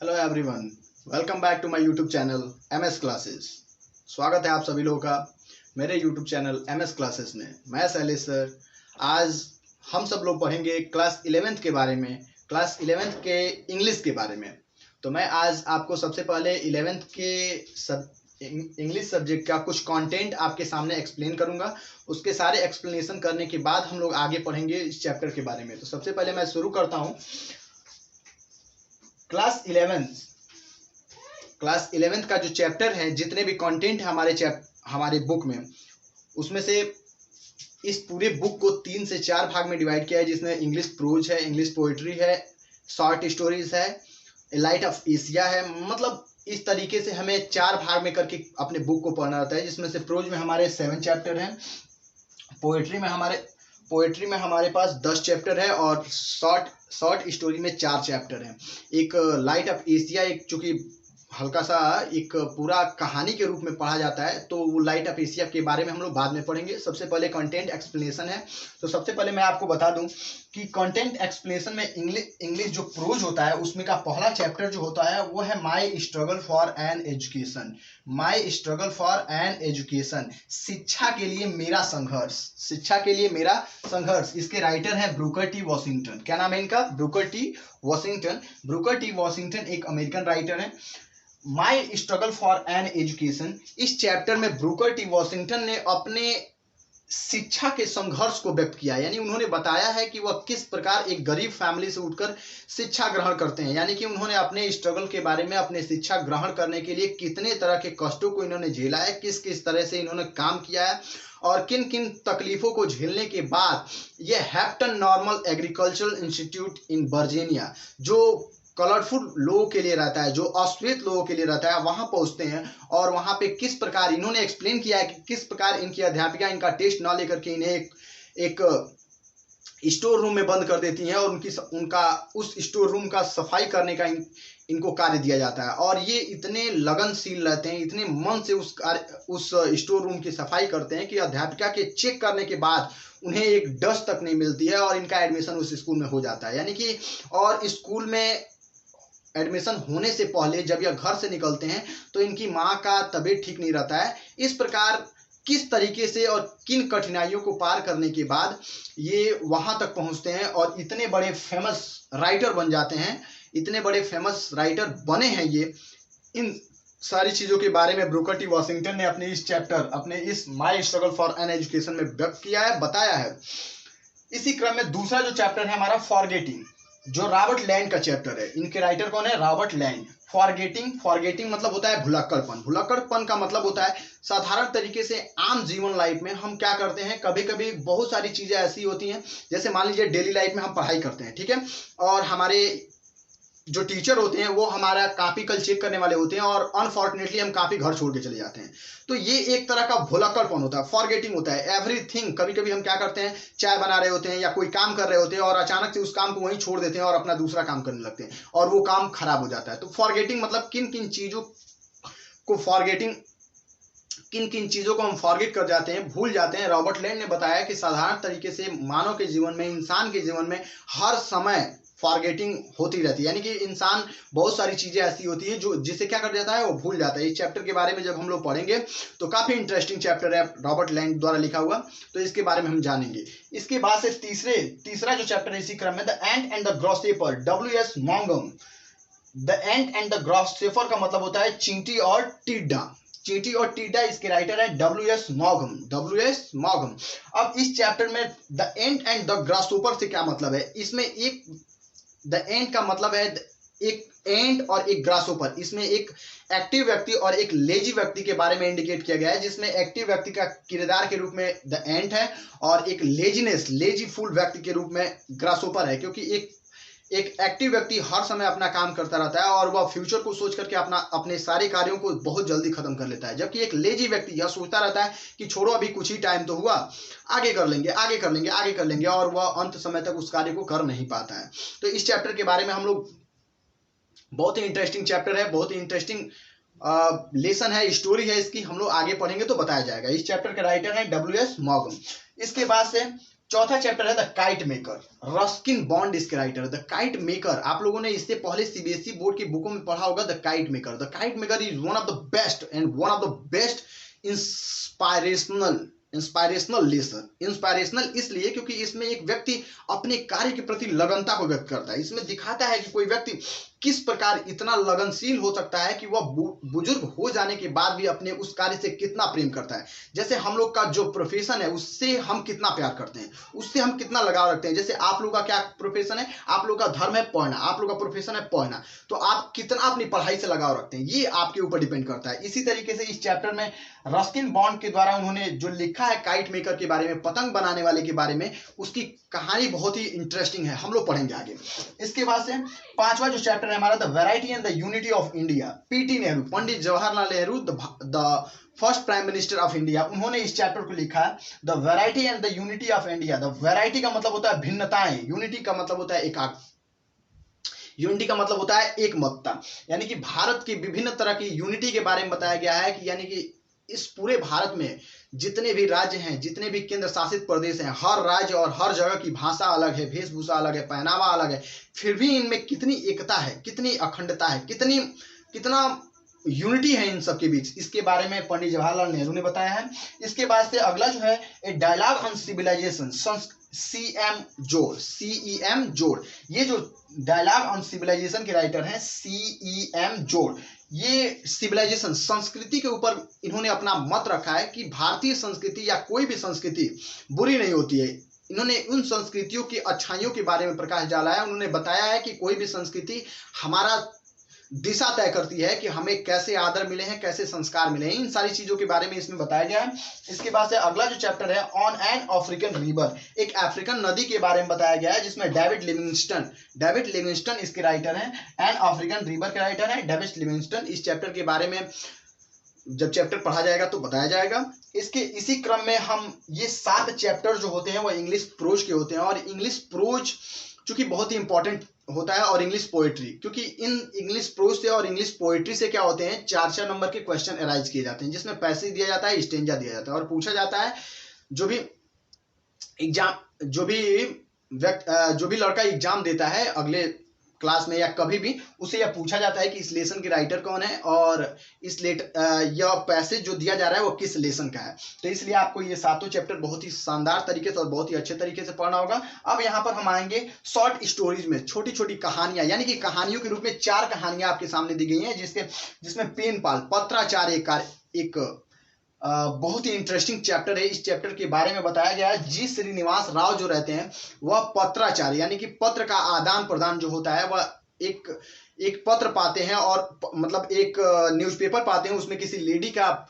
Hello everyone, welcome back to my YouTube channel MS classes. स्वागत है आप सभी लोगों का मेरे यूट्यूब चैनल एमएस क्लासेस में। मैं शैलेश सर। आज हम सब लोग पढ़ेंगे क्लास 11th के बारे में, क्लास 11th के इंग्लिश के बारे में। तो मैं आज आपको सबसे पहले 11th के इंग्लिश सब्जेक्ट का कुछ कंटेंट आपके सामने एक्सप्लेन करूंगा। उसके सारे एक्सप्लेनेशन करने के बाद हम लोग आगे पढ़ेंगे इस चैप्टर के बारे में। तो सबसे पहले मैं शुरू करता हूँ। क्लास 11th का जो चैप्टर है, जितने भी कंटेंट है हमारे बुक में, उसमें से इस पूरे बुक को 3 से 4 भाग में डिवाइड किया है, जिसमें इंग्लिश प्रोज है, इंग्लिश पोइट्री है, शॉर्ट स्टोरीज है, लाइट ऑफ एशिया है। मतलब इस तरीके से हमें 4 भाग में करके अपने बुक को पढ़ना रहता है, जिसमें से प्रोज में हमारे 7 चैप्टर हैं, पोइट्री में हमारे पास 10 चैप्टर है और शॉर्ट स्टोरी में 4 चैप्टर हैं। एक लाइट ऑफ एशिया, एक चूंकि हल्का सा एक पूरा कहानी के रूप में पढ़ा जाता है, तो वो लाइट ऑफ एशिया के बारे में हम लोग बाद में पढ़ेंगे। सबसे पहले कंटेंट एक्सप्लेनेशन है। तो सबसे पहले मैं आपको बता दूं कि कंटेंट एक्सप्लेनेशन में इंग्लिश जो प्रोज होता है, उसमें का पहला चैप्टर जो होता है वो है माई struggle for an education. My struggle for an education, शिक्षा के लिए मेरा संघर्ष, शिक्षा के लिए मेरा संघर्ष। इसके राइटर है ब्रूकर टी वॉशिंगटन। क्या नाम है इनका? Brooker T Washington. Brooker T Washington एक अमेरिकन राइटर है। माई स्ट्रगल फॉर एन एजुकेशन, इस चैप्टर में ब्रूकर टी वॉशिंगटन ने अपने शिक्षा के संघर्ष को व्यक्त किया। यानी उन्होंने बताया है कि वह किस प्रकार एक गरीब फैमिली से उठकर शिक्षा ग्रहण करते हैं। यानी कि उन्होंने अपने स्ट्रगल के बारे में, अपने शिक्षा ग्रहण करने के लिए कितने तरह के कष्टों को इन्होंने झेला है, किस किस तरह से इन्होंने काम किया है और किन किन तकलीफों को झेलने के बाद ये Hampton normal agricultural institute in Virginia, जो कलरफुल लोगों के लिए रहता है, जो अश्वेत लोगों के लिए रहता है, वहां पहुंचते हैं। और वहां पे किस प्रकार इन्होंने एक्सप्लेन किया है कि किस प्रकार इनकी अध्यापिका इनका टेस्ट ना लेकर के इन्हें एक स्टोर रूम में बंद कर देती हैं और उनका उस स्टोर रूम का सफाई करने का इनको कार्य दिया जाता है। और ये इतने लगनशील रहते हैं, इतने मन से उस स्टोर रूम की सफाई करते हैं कि अध्यापिका के चेक करने के बाद उन्हें एक डस्ट तक नहीं मिलती है और इनका एडमिशन उस स्कूल में हो जाता है। यानी कि और स्कूल में एडमिशन होने से पहले जब यह घर से निकलते हैं तो इनकी माँ का तबीयत ठीक नहीं रहता है। इस प्रकार किस तरीके से और किन कठिनाइयों को पार करने के बाद ये वहां तक पहुंचते हैं और इतने बड़े फेमस राइटर बन जाते हैं, इतने बड़े फेमस राइटर बने हैं ये। इन सारी चीजों के बारे में ब्रूकर टी वॉशिंगटन ने अपने इस चैप्टर, अपने इस माई स्ट्रगल फॉर एन एजुकेशन में व्यक्त किया है, बताया है। इसी क्रम में दूसरा जो चैप्टर है हमारा फॉरगेटिंग, जो रॉबर्ट लैंड का चैप्टर है। इनके राइटर कौन है? Robert land. फॉरगेटिंग मतलब होता है भुलक्कड़पन। भुलक्कड़पन का मतलब होता है साधारण तरीके से आम जीवन लाइफ में हम क्या करते हैं, कभी कभी बहुत सारी चीजें ऐसी होती हैं, जैसे मान लीजिए डेली लाइफ में हम पढ़ाई करते हैं, ठीक है, और हमारे जो टीचर होते हैं वो हमारा कॉपी कल चेक करने वाले होते हैं और अनफॉर्चुनेटली हम कॉपी घर छोड़ के चले जाते हैं। तो ये एक तरह का भुलक्कड़पन होता है, फॉरगेटिंग होता है एवरीथिंग। कभी कभी हम क्या करते हैं, चाय बना रहे होते हैं या कोई काम कर रहे होते हैं और अचानक से उस काम को वहीं छोड़ देते हैं और अपना दूसरा काम करने लगते हैं और वो काम खराब हो जाता है। तो फॉरगेटिंग मतलब किन किन चीजों को हम फॉरगेट कर जाते हैं, भूल जाते हैं। रॉबर्ट लैंड ने बताया कि साधारण तरीके से मानव के जीवन में, इंसान के जीवन में हर समय फॉरगेटिंग होती रहती है। यानी कि इंसान बहुत सारी चीजें ऐसी होती है जो जिसे क्या कर जाता है, वो भूल जाता है। इस चैप्टर के बारे में जब हम लोग पढ़ेंगे तो काफी इंटरेस्टिंग चैप्टर है, रॉबर्ट लैंड द्वारा लिखा हुआ, तो इसके बारे में हम जानेंगे। इसके बाद से तीसरा जो चैप्टर है इसी क्रम में, the ant and the grasshopper, W.S. मॉन्गम। The ant and the grasshopper का मतलब होता है चींटी और टिड्डा। चींटी और टिड्डा, इसके राइटर है W.S. मॉन्गम। अब इस चैप्टर में द एंट एंड द ग्रॉसशेपर से क्या मतलब है, इसमें एक द एंड का मतलब है एक एंट और एक ग्रासहोपर। इसमें एक एक्टिव व्यक्ति और एक लेजी व्यक्ति के बारे में इंडिकेट किया गया है, जिसमें एक्टिव व्यक्ति का किरदार के रूप में द एंट है और एक लेजीफुल व्यक्ति के रूप में ग्रासहोपर है। क्योंकि एक एक्टिव व्यक्ति हर समय अपना काम करता रहता है और वह फ्यूचर को सोच करके अपने सारे कार्यों को बहुत जल्दी खत्म कर लेता है, जबकि एक लेजी व्यक्ति यह सोचता रहता है कि छोड़ो अभी कुछ ही टाइम तो हुआ, आगे कर लेंगे और वह अंत समय तक उस कार्य को कर नहीं पाता है। तो इस चैप्टर के बारे में हम लोग, बहुत ही इंटरेस्टिंग चैप्टर है, बहुत ही इंटरेस्टिंग लेसन है, स्टोरी है इसकी, हम लोग आगे पढ़ेंगे तो बताया जाएगा। इस चैप्टर के राइटर है W.S. मॉन्गम। इसके बाद से चौथा चैप्टर है the kite maker, Ruskin bond इसके राइटर। द काइट मेकर, आप लोगों ने इससे पहले सीबीएसई बोर्ड की बुकों में पढ़ा होगा। The kite maker, the kite maker is one of the best and one of the best inspirational lesson. Inspirational इसलिए क्योंकि इसमें एक व्यक्ति अपने कार्य के प्रति लगनता को व्यक्त करता है। इसमें दिखाता है कि कोई व्यक्ति किस प्रकार इतना लगनशील हो सकता है कि वह बुजुर्ग हो जाने के बाद भी अपने उस कार्य से कितना प्रेम करता है। जैसे हम लोग का जो प्रोफेशन है उससे हम कितना प्यार करते हैं, उससे हम कितना लगाव रखते हैं। जैसे आप लोग का क्या प्रोफेशन है, आप लोग का धर्म है पढ़ना, आप लोग का प्रोफेशन है पढ़ना, तो आप कितना अपनी पढ़ाई से लगाव रखते हैं, ये आपके ऊपर डिपेंड करता है। इसी तरीके से इस चैप्टर में रस्किन बॉन्ड के द्वारा उन्होंने जो लिखा है काइट मेकर के बारे में, पतंग बनाने वाले के बारे में, उसकी कहानी बहुत ही इंटरेस्टिंग है, हम लोग पढ़ेंगे आगे। इसके बाद से पांचवा जो चैप्टर है हमारा the variety and the unity of India. PT Nehru, Pandit Jawaharlal Nehru, the first prime minister of India, उन्होंने इस चैप्टर को लिखा है the variety and the unity of India. The variety का मतलब होता है भिन्नताएं, यूनिटी का मतलब होता है यूनिटी का मतलब होता है एकमतता, यानी कि भारत की विभिन्न तरह की यूनिटी के बारे में बताया गया है कि यानी कि इस पूरे भारत में जितने भी राज्य हैं, जितने भी केंद्र शासित प्रदेश हैं, हर राज्य और हर जगह की भाषा अलग है, वेशभूषा अलग है, पहनावा अलग है, फिर भी इनमें कितनी एकता है, कितनी अखंडता है, कितना यूनिटी है इन सब के बीच, इसके बारे में पंडित जवाहरलाल नेहरू ने बताया है। इसके बाद से अगला जो है ए डायलॉग ऑन सिविलाइजेशन, CEM जोड़। ये जो डायलॉग ऑन सिविलाइजेशन के राइटर हैं CEM जोड़, ये सिविलाइजेशन संस्कृति के ऊपर इन्होंने अपना मत रखा है कि भारतीय संस्कृति या कोई भी संस्कृति बुरी नहीं होती है। इन्होंने उन संस्कृतियों की अच्छाइयों के बारे में प्रकाश डाला है। उन्होंने बताया है कि कोई भी संस्कृति हमारा दिशा तय करती है कि हमें कैसे आदर मिले हैं, कैसे संस्कार मिले हैं, इन सारी चीजों के बारे में इसमें बताया गया है। इसके बाद से अगला जो चैप्टर है ऑन एन अफ्रीकन रिवर, एक अफ्रीकन नदी के बारे में बताया गया है, जिसमें डेविड लिविंगस्टन इसके राइटर हैं। एन अफ्रीकन रिवर के राइटर हैं डेविड लिविंगस्टन। इस चैप्टर के बारे में जब चैप्टर पढ़ा जाएगा तो बताया जाएगा। इसके इसी क्रम में हम ये 7 चैप्टर जो होते हैं वो इंग्लिश प्रोज के होते हैं, और इंग्लिश प्रोज चूंकि बहुत ही इंपॉर्टेंट होता है, और इंग्लिश पोएट्री, क्योंकि इन इंग्लिश प्रोज से और इंग्लिश पोएट्री से क्या होते हैं 4-4 नंबर के क्वेश्चन अराइज किए जाते हैं, जिसमें पैसेज दिया जाता है, स्टेंजा दिया जाता है, और पूछा जाता है जो भी लड़का एग्जाम देता है अगले क्लास में या कभी भी, उसे यह पूछा जाता है कि इस लेसन के राइटर कौन है और यह पैसेज जो दिया जा रहा है वो किस लेसन का है। तो इसलिए आपको ये 7 चैप्टर बहुत ही शानदार तरीके से और बहुत ही अच्छे तरीके से पढ़ना होगा। अब यहाँ पर हम आएंगे शॉर्ट स्टोरीज में, छोटी छोटी कहानियां, यानी कि कहानियों के रूप में 4 कहानियां आपके सामने दी गई हैं, जिसमें पेनपाल पत्राचार्य एक बहुत ही इंटरेस्टिंग चैप्टर है। इस चैप्टर के बारे में बताया गया है जी श्रीनिवास राव जो रहते हैं वह पत्राचार्य, यानी कि पत्र का आदान प्रदान जो होता है वह एक पत्र पाते हैं, और मतलब एक न्यूज़पेपर पाते हैं, उसमें किसी लेडी का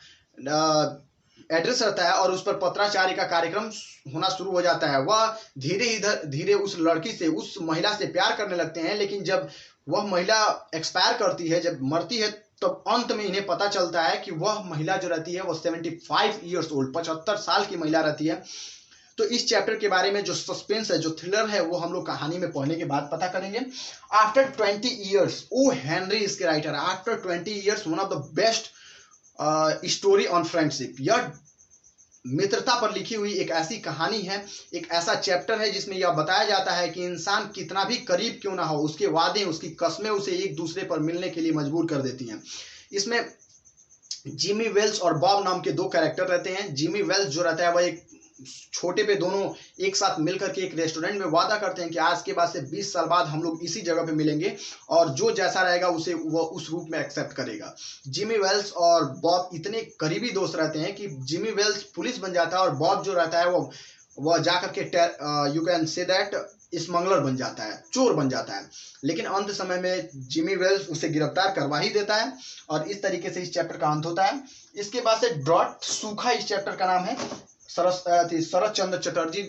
एड्रेस रहता है और उस पर पत्राचार्य का कार्यक्रम होना शुरू हो जाता है। वह धीरे उस लड़की से, उस महिला से प्यार करने लगते हैं, लेकिन जब वह महिला एक्सपायर करती है, जब मरती है, तब अंत में इन्हें पता चलता है कि वह महिला जो रहती है वो 75 ईयर्स ओल्ड, 75 साल की महिला रहती है। तो इस चैप्टर के बारे में जो सस्पेंस है, जो थ्रिलर है, वो हम लोग कहानी में पढ़ने के बाद पता करेंगे। आफ्टर 20 ईयर्स, ओ हेनरी इसके writer, after 20 years one of the best story on friendship. यह मित्रता पर लिखी हुई एक ऐसी कहानी है, एक ऐसा चैप्टर है जिसमें यह बताया जाता है कि इंसान कितना भी करीब क्यों ना हो, उसके वादे, उसकी कस्में उसे एक दूसरे पर मिलने के लिए मजबूर कर देती हैं। इसमें जिमी वेल्स और बॉब नाम के 2 कैरेक्टर रहते हैं। जिमी वेल्स जो रहता है वह एक छोटे पे दोनों एक साथ मिलकर के एक रेस्टोरेंट में वादा करते हैं कि आज के बाद से 20 साल बाद हम लोग इसी जगह पे मिलेंगे, और जो जैसा रहेगा उसे वो उस रूप में एक्सेप्ट करेगा। जिमी वेल्स और बॉब इतने करीबी दोस्त रहते हैं कि जिमी वेल्स पुलिस बन जाता है, और बॉब जो रहता है वो जाकर के you can say that smuggler बन जाता है, चोर बन जाता है। लेकिन अंत समय में जिमी वेल्स उसे गिरफ्तार करवा ही देता है, और इस तरीके से इस चैप्टर का अंत होता है। इसके बाद से ड्रॉट सूखा इस चैप्टर का नाम है। शरद चंद्र चटर्जी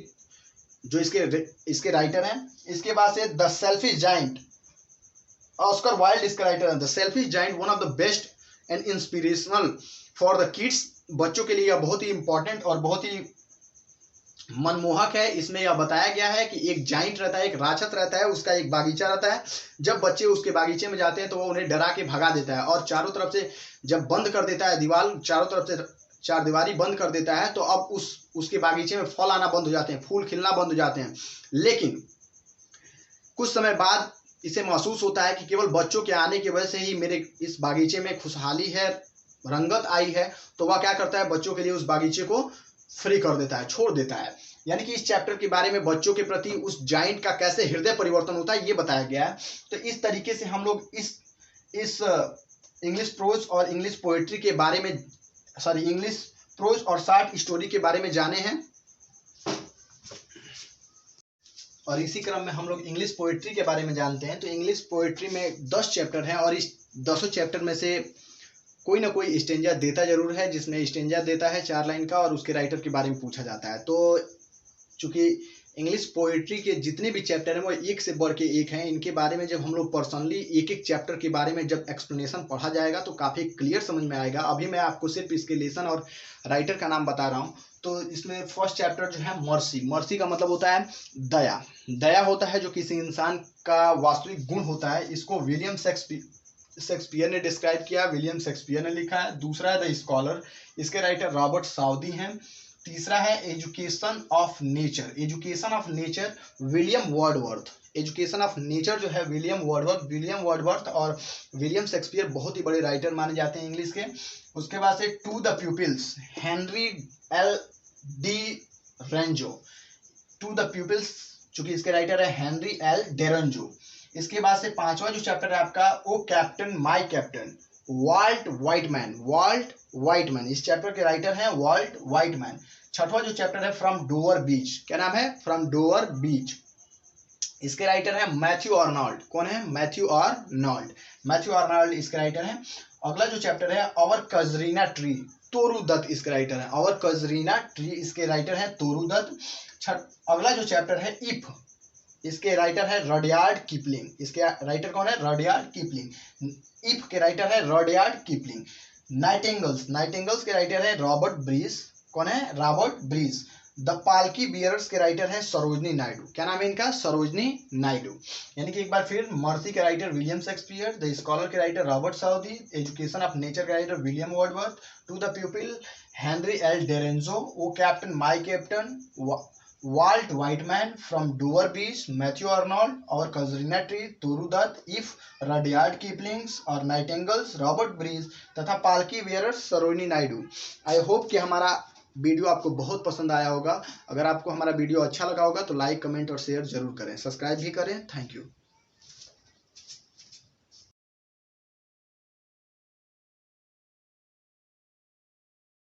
जो इसके राइटर हैं। इसके बाद से the selfish giant, Oscar Wilde इसका राइटर है। The selfish giant one of the best and inspirational for the kids, बच्चों के लिए यह बहुत ही इंपॉर्टेंट और बहुत ही मनमोहक है। इसमें यह बताया गया है कि एक जाइंट रहता है, एक राक्षस रहता है, उसका एक बागीचा रहता है। जब बच्चे उसके बागीचे में जाते हैं तो वो उन्हें डरा के भगा देता है, और चारों तरफ से जब बंद कर देता है दीवार, चारों तरफ से चारदीवारी बंद कर देता है तो अब उसके बागीचे में फल आना बंद हो जाते हैं, फूल खिलना बंद हो जाते हैं। लेकिन कुछ समय बाद इसे महसूस होता है कि केवल बच्चों के आने की वजह से ही मेरे इस बागीचे में खुशहाली है, रंगत आई है। तो वह क्या करता है, बच्चों के लिए उस बागीचे को फ्री कर देता है, छोड़ देता है। यानी कि इस चैप्टर के बारे में बच्चों के प्रति उस जाइंट का कैसे हृदय परिवर्तन होता है ये बताया गया है। तो इस तरीके से हम लोग इस इंग्लिश प्रोज और इंग्लिश पोएट्री के बारे में, इंग्लिश प्रोज और शॉर्ट स्टोरी के बारे में जाने हैं। और इसी क्रम में हम लोग इंग्लिश पोएट्री के बारे में जानते हैं। तो इंग्लिश पोएट्री में 10 चैप्टर हैं और इस 10 चैप्टर में से कोई ना कोई स्टेंजा देता जरूर है, जिसमें स्टेंजा देता है 4 लाइन का और उसके राइटर के बारे में पूछा जाता है। तो चूंकि इंग्लिश पोएट्री के जितने भी चैप्टर हैं वो एक से बढ़ के एक हैं, इनके बारे में जब हम लोग पर्सनली एक एक चैप्टर के बारे में जब एक्सप्लेनेशन पढ़ा जाएगा तो काफ़ी क्लियर समझ में आएगा। अभी मैं आपको सिर्फ इसके लेसन और राइटर का नाम बता रहा हूँ। तो इसमें फर्स्ट चैप्टर जो है मर्सी। मर्सी का मतलब होता है दया। दया होता है जो किसी इंसान का वास्तविक गुण होता है। इसको विलियम शेक्सपियर ने डिस्क्राइब किया, विलियम शेक्सपियर ने लिखा है। दूसरा है द स्कॉलर, इसके राइटर रॉबर्ट साउदी हैं। तीसरा है education of nature. Education of nature William Wordsworth. Education of nature जो है विलियम वर्डवर्थ और विलियम शेक्सपियर बहुत ही बड़े राइटर माने जाते हैं इंग्लिश के। उसके बाद से to the pupils, Henry L D Renzo. To the pupils चूंकि इसके राइटर है हेनरी एल डेरेंजो। इसके बाद से पांचवा जो चैप्टर है आपका O captain my captain, Walt Whitman. Walt Whitman इस चैप्टर के राइटर हैं वाल्ट वाइटमैन। छठवां जो चैप्टर है फ्रॉम डोवर बीच। क्या नाम है? फ्रॉम डोवर बीच। इसके राइटर है मैथ्यू आर्नोल्ड। कौन है? Matthew Arnold. मैथ्यू आर्नोल्ड इसके राइटर हैं। अगला जो चैप्टर है आवर कजरीना ट्री, तोरू दत्त इसके राइटर हैं। आवर कजरीना ट्री इसके राइटर हैं तोरू दत्त। अगला जो चैप्टर है इफ, इसके राइटर है रडयार्ड किपलिंग। इसके राइटर कौन है? रडयार्ड किपलिंग। इफ के राइटर है रडयार्ड किपलिंग। नाइटिंगल्स, नाइटिंगल्स के राइटर है रॉबर्ट ब्रीज। कौन है? Robert Bridges. The palki bearers के राइटर है सरोजनी नायडू। क्या नाम है इनका? सरोजनी नायडू। यानी कि एक बार फिर मर्सी के writer William Shakespeare, the scholar के writer Robert Southey, education of nature के writer William Wordsworth, to the pupil Henry L Derozio, O captain my captain Walt Whitman, from Dover beach Matthew Arnold, और casuarina tree Toru Dutt, if Rudyard Kipling's और nightingales Robert Bridges, तथा palki bearers Sarojini Naidu. I hope कि हमारा video आपको बहुत पसंद आया होगा। अगर आपको हमारा वीडियो अच्छा लगा होगा तो लाइक, कमेंट और शेयर जरूर करें, सब्सक्राइब भी करें। Thank you.